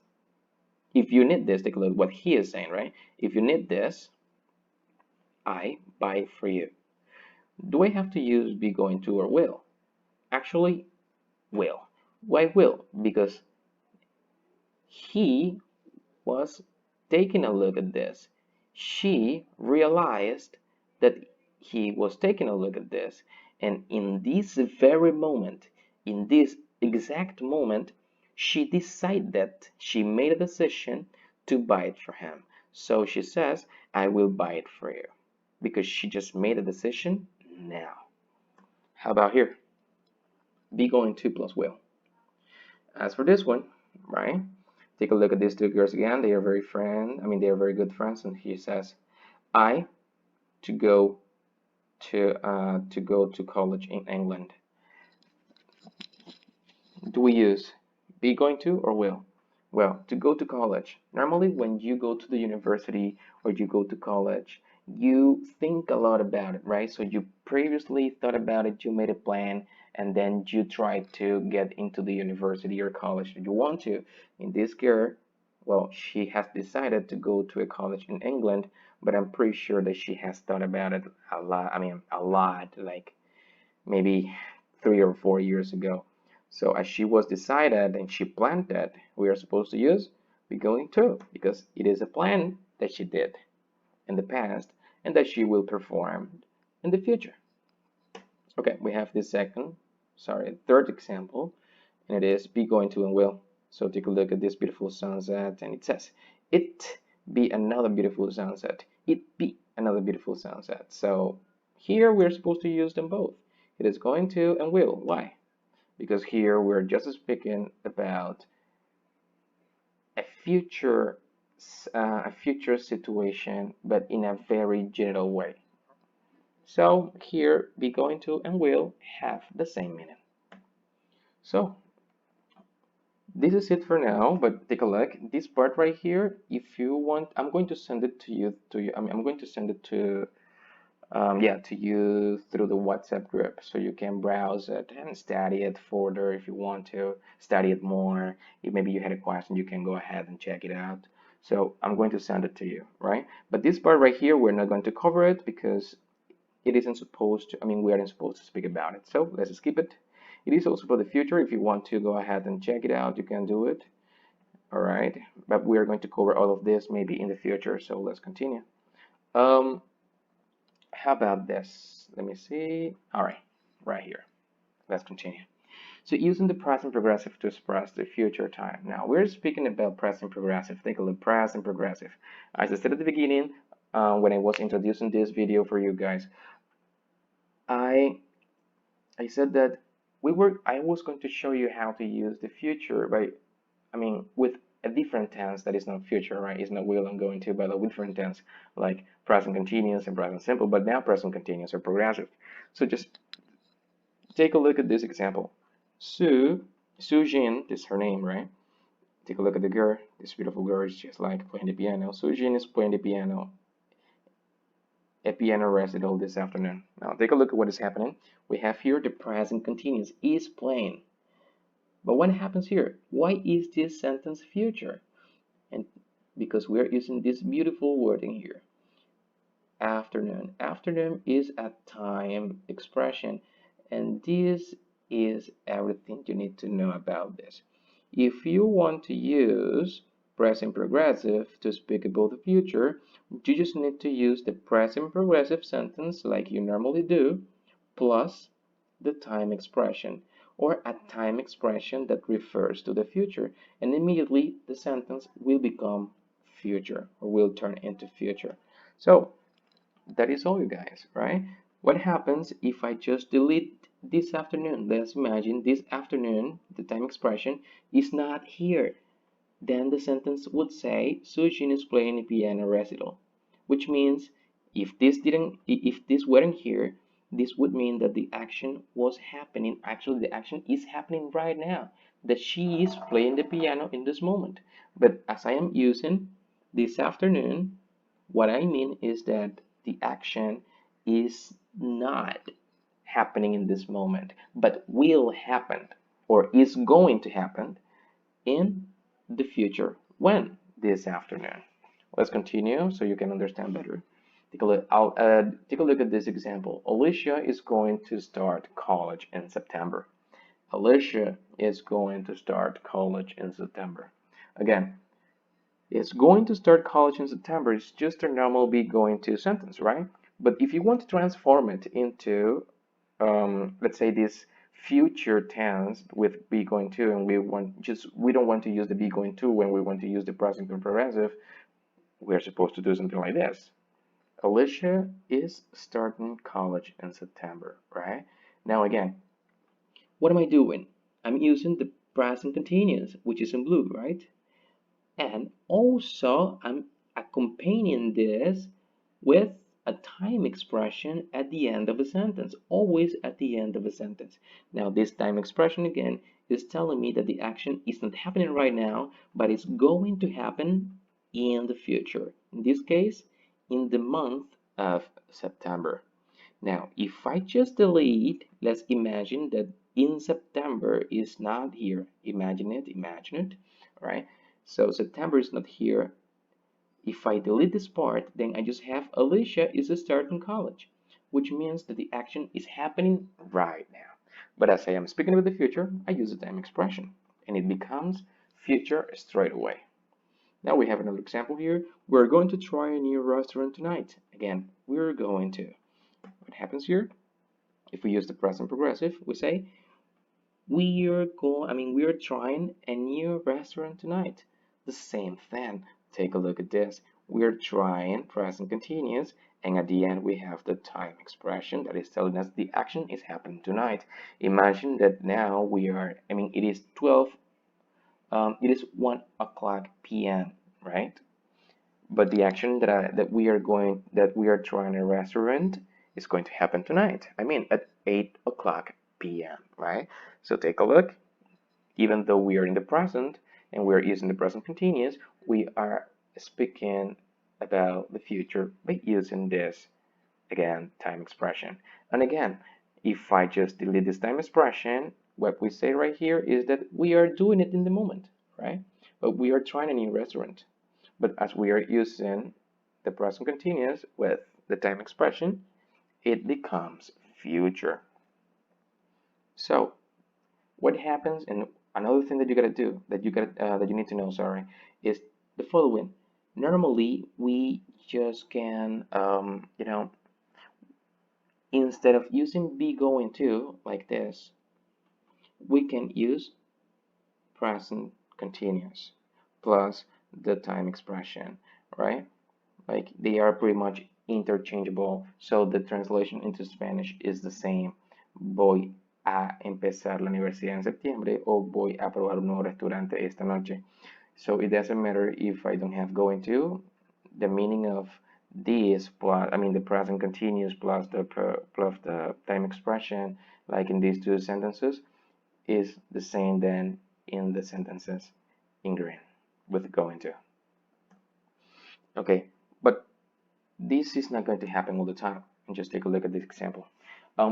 if you need this, take a look at what he is saying, right? If you need this, I buy it for you. Do I have to use be going to or will? Actually, will. Why will? Because he was taking a look at this. She realized that he was taking a look at this, and in this very moment, in this exact moment, she decided, she made a decision to buy it for him. So she says, I will buy it for you because she just made a decision now. How about here? Be going to plus will. As for this one, right? Take a look at these two girls again. They are they are very good friends. And he says, I to go to go to college in England. Do we use be going to or will? Well, to go to college. Normally, when you go to the university or you go to college, you think a lot about it, right? So you previously thought about it, you made a plan, and then you try to get into the university or college that you want to. In this girl, well, she has decided to go to a college in England, but I'm pretty sure that she has thought about it a lot. A lot, like maybe 3 or 4 years ago. So as she was decided and she planned that, we are supposed to use be going to because it is a plan that she did in the past and that she will perform in the future. Okay, we have this third example, and it is be going to and will. So take a look at this beautiful sunset, and it says, it be another beautiful sunset. It be another beautiful sunset. So here we're supposed to use them both. It is going to and will. Why? Because here we're just speaking about a future situation, but in a very general way. So here be going to and will have the same meaning. So this is it for now, but take a look. This part right here, if you want, I'm going to send it to you. I'm going to send it to yeah, to you through the WhatsApp group, so you can browse it and study it further if you want to study it more. If maybe you had a question, you can go ahead and check it out. So I'm going to send it to you, right? But this part right here, we're not going to cover it because it isn't supposed to, we aren't supposed to speak about it. So let's skip it. It is also for the future. If you want to go ahead and check it out, you can do it. All right. But we are going to cover all of this maybe in the future. So let's continue. Um, how about this? Let me see. All right, right here. Let's continue. So using the present progressive to express the future time. Now we're speaking about present progressive. Take a look, present progressive. As I said at the beginning, when I was introducing this video for you guys, I I said that I was going to show you how to use the future with a different tense that is not future, right? It's not will and going to, but a different tense like present continuous and present simple, but now present continuous or progressive. So just Take a look at this example. Sue Jin, this is her name, right? Take a look at the girl. This beautiful girl is just like playing the piano. Sue Jin is playing the piano, a piano recital this afternoon. Now take a look at what is happening. We have here the present continuous is playing. But what happens here? Why is this sentence future? And because we're using this beautiful wording here. Afternoon. Afternoon is a time expression, and this is everything you need to know about this. If you want to use present progressive to speak about the future, you just need to use the present progressive sentence like you normally do, plus the time expression, or a time expression that refers to the future, and immediately the sentence will become future or will turn into future. So that is all, you guys, right? What happens if I just delete this afternoon? Let's imagine this afternoon, the time expression, is not here. Then the sentence would say Sujin is playing a piano recital, which means if this weren't here, this would mean that the action was happening. Actually, the action is happening right now. That she is playing the piano in this moment. But as I am using this afternoon, what I mean is that the action is not happening in this moment, but will happen or is going to happen in the future. When? This afternoon. Let's continue so you can understand better. Take a look. Take a look at this example. Alicia is going to start college in September. Alicia is going to start college in September. Again, is going to start college in September is just a normal be going to sentence, right? But if you want to transform it into, let's say this future tense with be going to, and we don't want to use the be going to when we want to use the present progressive, we're supposed to do something like this. Alicia is starting college in September, right? Now again, what am I doing? I'm using the present continuous, which is in blue, right? And also, I'm accompanying this with a time expression at the end of a sentence, always at the end of a sentence. Now, this time expression again is telling me that the action is not happening right now, but it's going to happen in the future. In this case, in the month of September. Now, if I just delete, let's imagine that in September is not here. Imagine it, all right? So September is not here. If I delete this part, then I just have Alicia is starting college, which means that the action is happening right now. But as I am speaking with the future, I use the time expression, and it becomes future straight away. Now we have another example here. We're going to try a new restaurant tonight. Again, we're going to. What happens here? If we use the present progressive, we say we're trying a new restaurant tonight. The same thing. Take a look at this. We're trying present continuous, and at the end we have the time expression that is telling us the action is happening tonight. Imagine that now it is 1 o'clock p.m., right? But the action that we are trying a restaurant is going to happen tonight. I mean at 8 o'clock p.m., right? So take a look. Even though we are in the present and we're using the present continuous, we are speaking about the future by using this again time expression. And again, if I just delete this time expression, what we say right here is that we are doing it in the moment, right? But we are trying a new restaurant. But as we are using the present continuous with the time expression, it becomes future. So what happens, and another thing that you gotta do, that you need to know, sorry, is the following. Normally, we just can, instead of using be going to like this, we can use present continuous plus the time expression, right? Like they are pretty much interchangeable. So the translation into Spanish is the same. Voy a empezar la universidad en septiembre o voy a probar un nuevo restaurante esta noche. So it doesn't matter if I don't have going to. The meaning of this plus, I mean, the present continuous plus plus the time expression, like in these two sentences, is the same than in the sentences in green with going to. Okay, but this is not going to happen all the time. And just take a look at this example.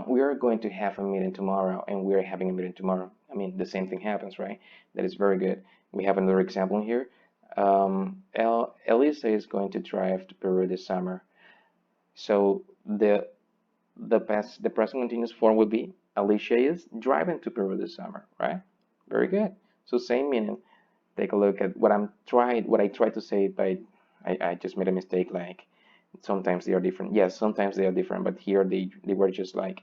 We are going to have a meeting tomorrow, and we are having a meeting tomorrow. I mean, the same thing happens, right? That is very good. We have another example here. Elisa is going to drive to Peru this summer. So the present continuous form would be Alicia is driving to Peru this summer, right? Very good. So same meaning. Take a look at what I tried to say, but I just made a mistake. Like sometimes they are different. Yes, sometimes they are different, but here they were just like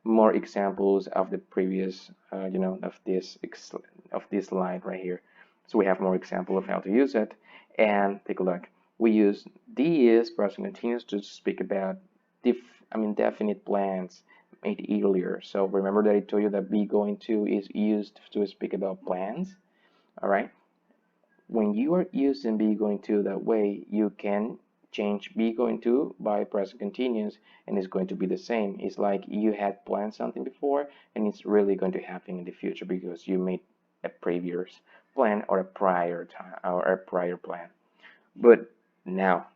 more examples of the previous, of this slide right here. So we have more example of how to use it. And take a look. We use these present continuous to speak about definite plans made earlier. So remember that I told you that be going to is used to speak about plans. All right. When you are using be going to that way, you can change be going to by present continuous and it's going to be the same. It's like you had planned something before and it's really going to happen in the future because you made a previous plan or a prior time or a prior plan. But now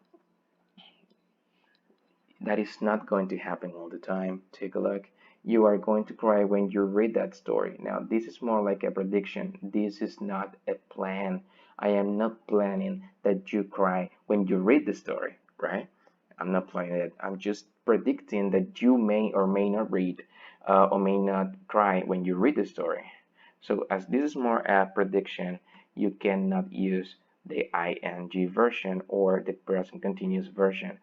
that is not going to happen all the time. Take a look. You are going to cry when you read that story. Now, this is more like a prediction. This is not a plan. I am not planning that you cry when you read the story, right? I'm not planning it. I'm just predicting that you may or may not read or may not cry when you read the story. So, as this is more a prediction, you cannot use the ing version or the present continuous version.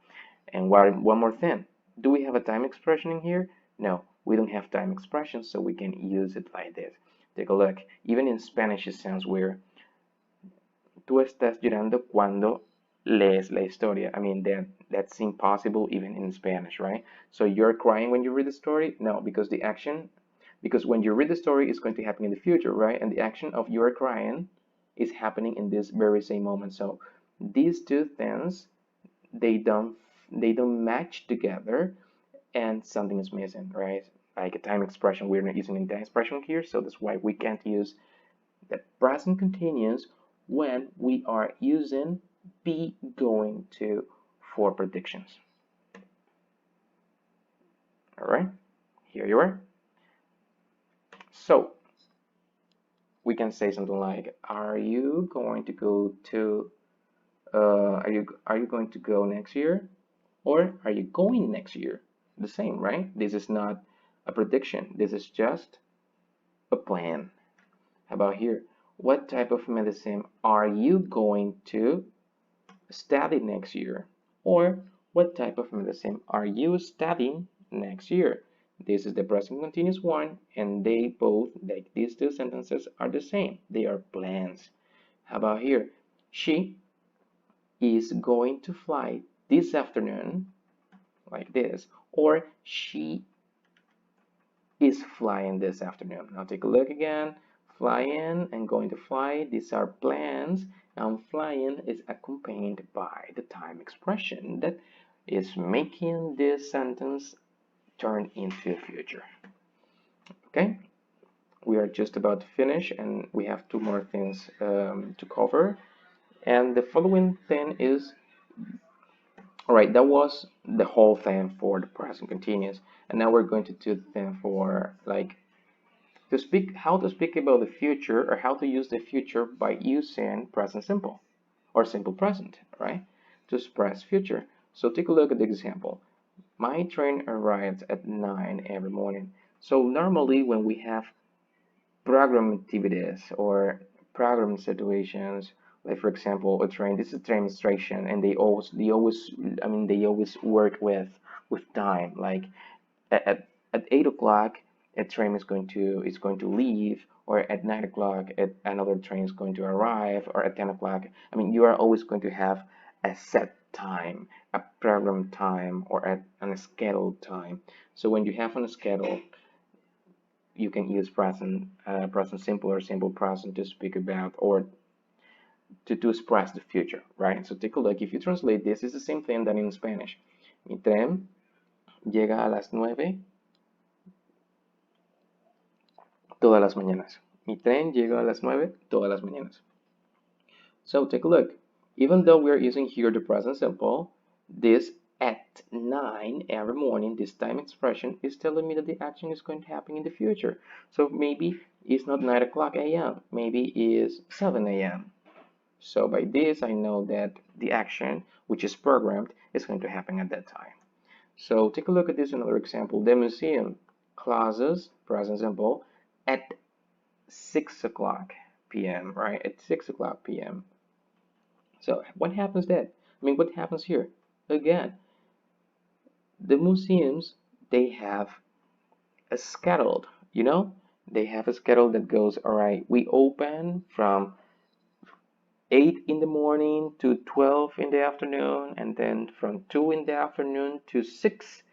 And one more thing, do we have a time expression in here? No, we don't have time expression, so we can use it like this. Take a look. Even in Spanish, it sounds weird. Tú estás llorando cuando lees la historia. I mean, that's impossible even in Spanish, right? So you're crying when you read the story? No, because when you read the story, it's going to happen in the future, right? And the action of you're crying is happening in this very same moment. So these two things they don't they don't match together and something is missing, right? Like a time expression, we're not using a time expression here, so that's why we can't use the present continuous when we are using be going to for predictions. All right, here you are. So we can say something like, "Are you going to go to? Are you going to go next year, or are you going next year?" The same, right? This is not a prediction. This is just a plan. How about here? What type of medicine are you going to study next year? Or what type of medicine are you studying next year? This is the present continuous one, and they both, like these two sentences, are the same. They are plans. How about here? She is going to fly this afternoon, like this, or she is flying this afternoon. Now take a look again. Flying and going to fly, these are plans. And flying is accompanied by the time expression that is making this sentence turn into future. Okay, we are just about to finish and we have two more things to cover. And the following thing is, all right, that was the whole thing for the present continuous. And now we're going to do the thing for like to speak how to speak about the future or how to use the future by using present simple or simple present, right? To express future. So take a look at the example. My train arrives at 9 every morning. So normally when we have program activities or program situations, like for example a train, this is a train station and they always work with time. Like at 8 o'clock a train is going to leave, or at 9 o'clock another train is going to arrive, or at 10 o'clock. I mean, you are always going to have a set time, a program time, or a scheduled time. So when you have on a schedule, you can use present simple or simple present to speak about, or to express the future, right? So take a look. If you translate this, it's the same thing that in Spanish. Mi tren llega a las 9 todas las mañanas. Mi tren llega a las 9 todas las mañanas. So take a look. Even though we're using here the present simple, this at 9 every morning, this time expression is telling me that the action is going to happen in the future. So maybe it's not 9 o'clock a.m., maybe it's 7 a.m. So by this, I know that the action, which is programmed, is going to happen at that time. So take a look at this another example. The museum closes, present simple, at 6 o'clock p.m., right? At 6 o'clock p.m. So what happens then? I mean, what happens here? Again, the museums, they have a schedule, they have a schedule that goes, all right, we open from 8 in the morning to 12 in the afternoon, and then from 2 in the afternoon to 6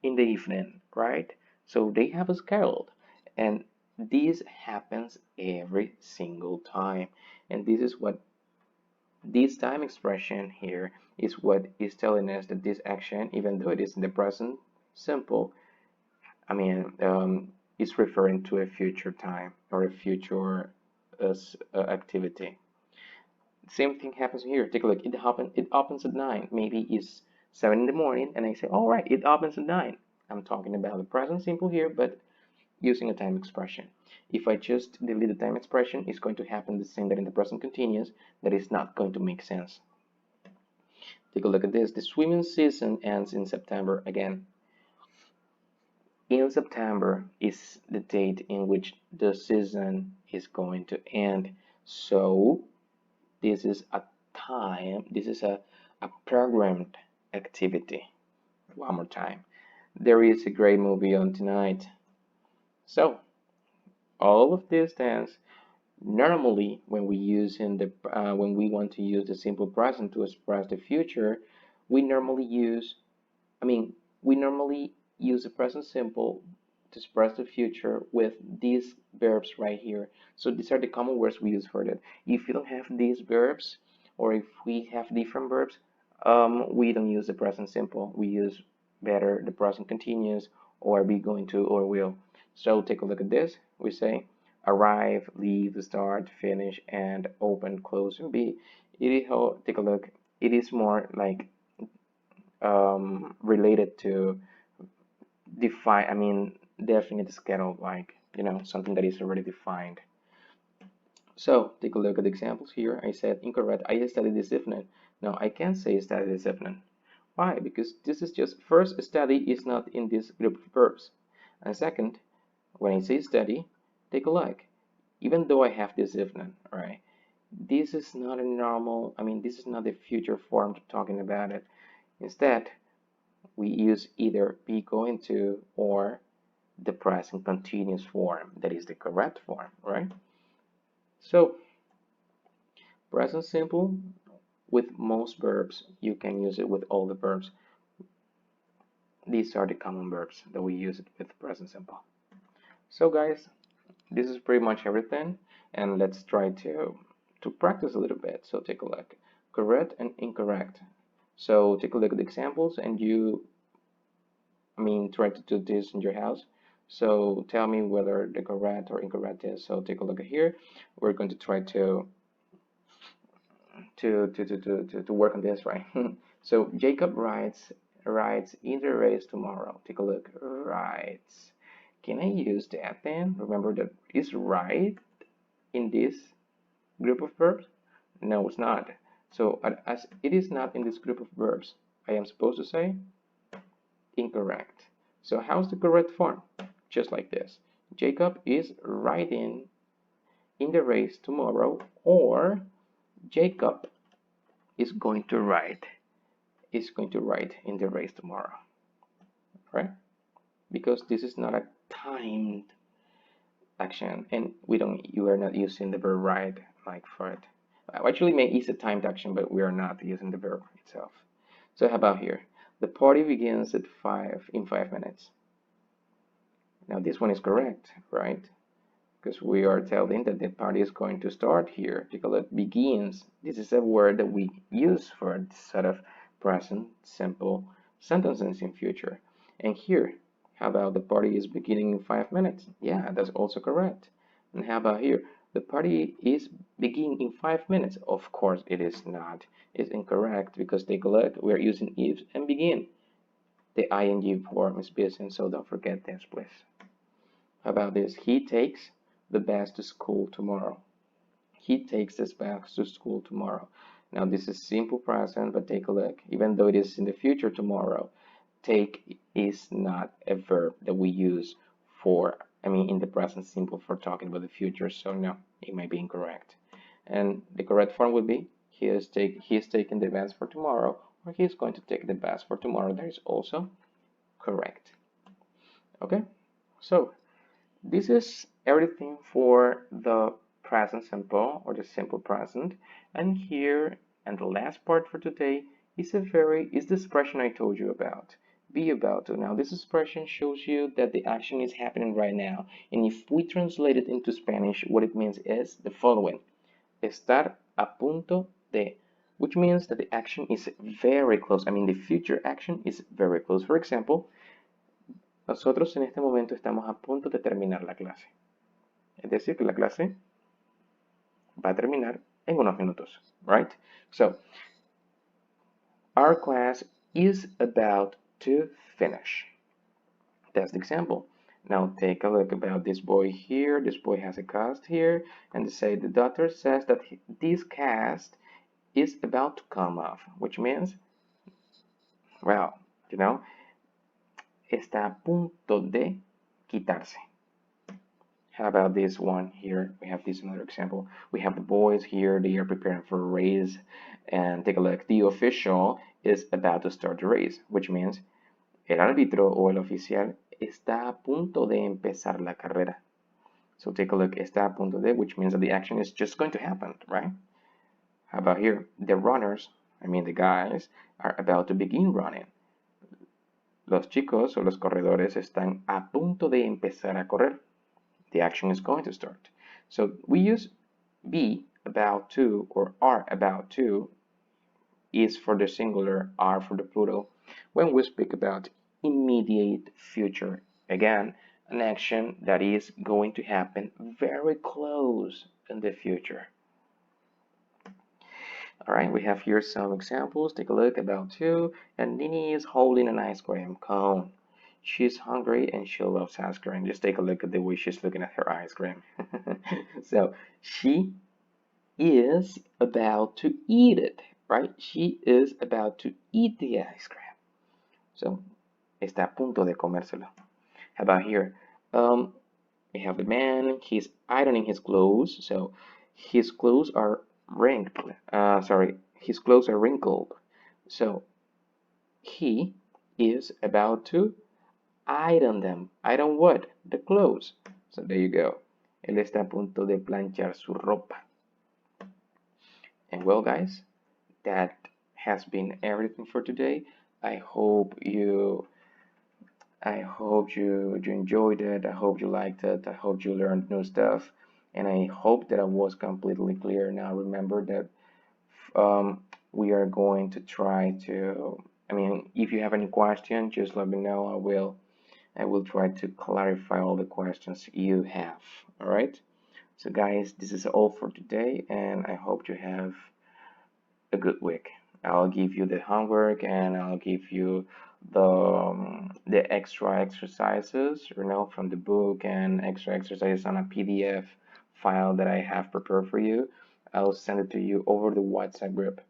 in the evening, right? So they have a schedule, and this happens every single time. And this is what this time expression here is what is telling us that this action, even though it is in the present simple, I mean, it's referring to a future time or a future activity. Same thing happens here. Take a look. It opens at 9. Maybe it's 7 in the morning, and I say, all right, it opens at 9. I'm talking about the present simple here, but using a time expression. If I just delete the time expression, it's going to happen the same that in the present continuous. That is not going to make sense. Take a look at this. The swimming season ends in September again. In September is the date in which the season is going to end. So this is a time, this is a programmed activity. One more time. There is a great movie on tonight. So all of these things, normally when when we want to use the simple present to express the future, we normally use, I mean, we normally use the present simple to express the future with these verbs right here. So these are the common words we use for that. If you don't have these verbs, or if we have different verbs, we don't use the present simple. We use better the present continuous, or be going to, or will. So take a look at this. We say arrive, leave, start, finish, and open, close, and be. It is how, take a look. It is more like related to define, I mean, definite schedule, like, something that is already defined. So take a look at the examples here. I said incorrect. I studied this evening. No, I can't say study this evening. Why? Because this is just, first, study is not in this group of verbs. And second, when I say study, take a look. Even though I have this evening, right? This is not a normal, I mean, this is not the future form talking about it. Instead, we use either be going to or the present continuous form. That is the correct form, right? So, present simple, with most verbs, you can use it with all the verbs. These are the common verbs that we use it with present simple. So guys, this is pretty much everything, and let's try to practice a little bit. So take a look. Correct and incorrect. So take a look at the examples, and try to do this in your house. So tell me whether the correct or incorrect is. So take a look at here. We're going to try to work on this, right? So Jacob rides in the race tomorrow. Take a look. Rides. Can I use that then? Remember that is right in this group of verbs? No, it's not. So as it is not in this group of verbs, I am supposed to say incorrect. So how's the correct form? Just like this. Jacob is riding in the race tomorrow, or Jacob is going to ride in the race tomorrow, right? Because this is not a timed action, and you are not using the verb ride like for it. Actually, may is a timed action, but we are not using the verb itself. So how about here? The party begins at 5 in 5 minutes. Now this one is correct, right? because we are telling that the party is going to start here. Take a look, begins. This is a word that we use for this set of present simple sentences in future. And here, how about the party is beginning in 5 minutes? Yeah, that's also correct. And how about here? The party is beginning in 5 minutes. Of course, it is not. It's incorrect because take a look, we're using if and begin. The ing form is business, so don't forget this, please. How about this? He takes the bus to school tomorrow. He takes this bus to school tomorrow. Now, this is simple present, but take a look. Even though it is in the future tomorrow, take is not a verb that we use for, in the present simple for talking about the future. So no, it might be incorrect. And the correct form would be he is taking the bus for tomorrow, or he is going to take the bus for tomorrow. That is also correct. Okay, so this is everything for the present simple or the simple present. And here, and the last part for today is the expression I told you about. Be about to. Now, this expression shows you that the action is happening right now. And if we translate it into Spanish, what it means is the following: estar a punto de, which means that the action is very close. The future action is very close. For example, nosotros en este momento estamos a punto de terminar la clase. Es decir, que la clase va a terminar en unos minutos, right? So, our class is about to finish. That's the example. Now take a look about this boy here. This boy has a cast here, and they say the doctor says that this cast is about to come off, which means, well, está a punto de quitarse. How about this one here? We have this another example. We have the boys here. They are preparing for a race. And take a look. The official is about to start the race, which means el árbitro o el oficial está a punto de empezar la carrera. So take a look. Está a punto de, which means that the action is just going to happen, right? How about here? The runners, the guys, are about to begin running. Los chicos o los corredores están a punto de empezar a correr. The action is going to start. So we use be about to or are about to, is for the singular, are for the plural, when we speak about immediate future. Again, an action that is going to happen very close in the future. All right, we have here some examples. Take a look about to, and Nini is holding an ice cream cone. She's hungry and she loves ice cream. Just take a look at the way she's looking at her ice cream. So she is about to eat it, right? She is about to eat the ice cream. So está a punto de comérselo. How about here? We have the man. He's ironing his clothes. So his clothes are wrinkled. His clothes are wrinkled. So he is about to iron them. Iron what? The clothes. So there you go. Él está a punto de planchar su ropa. And well, guys, that has been everything for today. I hope you enjoyed it. I hope you liked it. I hope you learned new stuff. And I hope that I was completely clear. Now remember that we are going to try to, if you have any question, just let me know. I will try to clarify all the questions you have. All right. So guys, this is all for today, and I hope you have a good week. I'll give you the homework and I'll give you the extra exercises, from the book, and extra exercises on a PDF file that I have prepared for you. I'll send it to you over the WhatsApp group.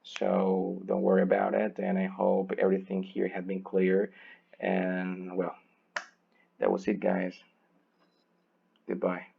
So don't worry about it, and I hope everything here had been clear. And well, that was it, guys. Goodbye.